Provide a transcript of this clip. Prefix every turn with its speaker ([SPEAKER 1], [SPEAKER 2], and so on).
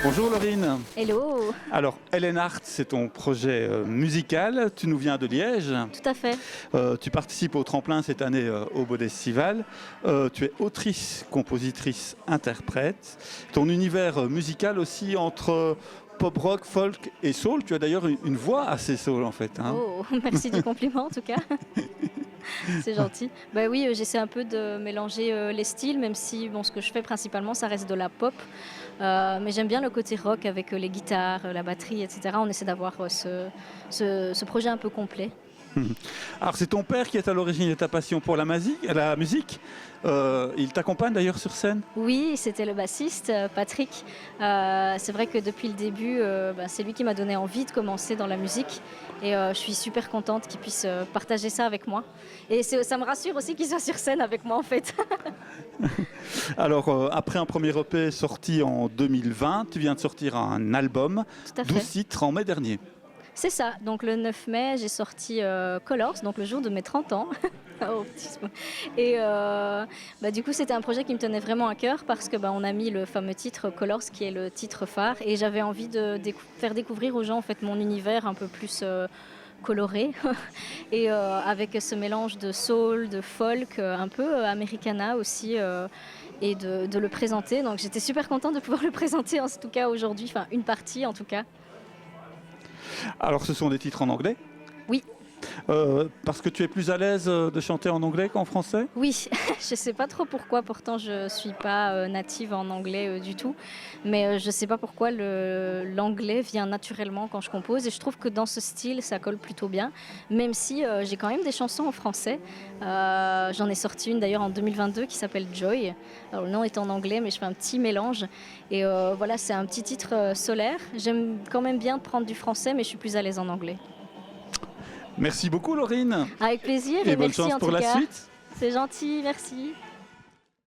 [SPEAKER 1] Bonjour Laurine.
[SPEAKER 2] Hello,
[SPEAKER 1] Alors, Hélène Art, c'est ton projet musical. Tu nous viens de Liège.
[SPEAKER 2] tout à fait.
[SPEAKER 1] Tu participes au tremplin cette année au Bodestival. Tu es autrice, compositrice, interprète. Ton univers musical aussi entre pop rock, folk et soul. Tu as d'ailleurs une voix assez soul en fait. Hein.
[SPEAKER 2] Oh, merci du compliment en tout cas. C'est gentil. Bah oui, j'essaie un peu de mélanger les styles, même si bon, ce que je fais principalement, ça reste de la pop. Mais j'aime bien le côté rock avec les guitares, la batterie, etc. On essaie d'avoir ce projet un peu complet.
[SPEAKER 1] Alors c'est ton père qui est à l'origine de ta passion pour la musique. Il t'accompagne d'ailleurs sur scène.
[SPEAKER 2] Oui, c'était le bassiste, Patrick. C'est vrai que depuis le début, c'est lui qui m'a donné envie de commencer dans la musique. Et je suis super contente qu'il puisse partager ça avec moi. Et ça me rassure aussi qu'il soit sur scène avec moi en fait.
[SPEAKER 1] Alors après un premier EP sorti en 2020, tu viens de sortir un album,
[SPEAKER 2] Tout à
[SPEAKER 1] 12
[SPEAKER 2] fait.
[SPEAKER 1] titres en mai dernier.
[SPEAKER 2] C'est ça, donc le 9 mai, j'ai sorti Colors, donc le jour de mes 30 ans. Oh, petit spoil. Et du coup, c'était un projet qui me tenait vraiment à cœur parce que on a mis le fameux titre Colors, qui est le titre phare, et j'avais envie de faire découvrir aux gens en fait mon univers un peu plus coloré et avec ce mélange de soul, de folk, un peu americana aussi. Et de le présenter. Donc j'étais super contente de pouvoir le présenter en tout cas aujourd'hui, enfin une partie en tout cas.
[SPEAKER 1] Alors ce sont des titres en anglais?
[SPEAKER 2] Oui.
[SPEAKER 1] Parce que tu es plus à l'aise de chanter en anglais qu'en français?
[SPEAKER 2] Oui, je ne sais pas trop pourquoi, pourtant je ne suis pas native en anglais du tout, mais je ne sais pas pourquoi l'anglais vient naturellement quand je compose et je trouve que dans ce style ça colle plutôt bien, même si j'ai quand même des chansons en français. J'en ai sorti une d'ailleurs en 2022 qui s'appelle Joy. Alors, le nom est en anglais mais je fais un petit mélange et voilà, c'est un petit titre solaire. J'aime quand même bien prendre du français mais je suis plus à l'aise en anglais.
[SPEAKER 1] Merci beaucoup Laurine.
[SPEAKER 2] Avec plaisir
[SPEAKER 1] Et bonne
[SPEAKER 2] merci
[SPEAKER 1] chance
[SPEAKER 2] en
[SPEAKER 1] pour
[SPEAKER 2] tout
[SPEAKER 1] la
[SPEAKER 2] cas.
[SPEAKER 1] suite.
[SPEAKER 2] C'est gentil, merci.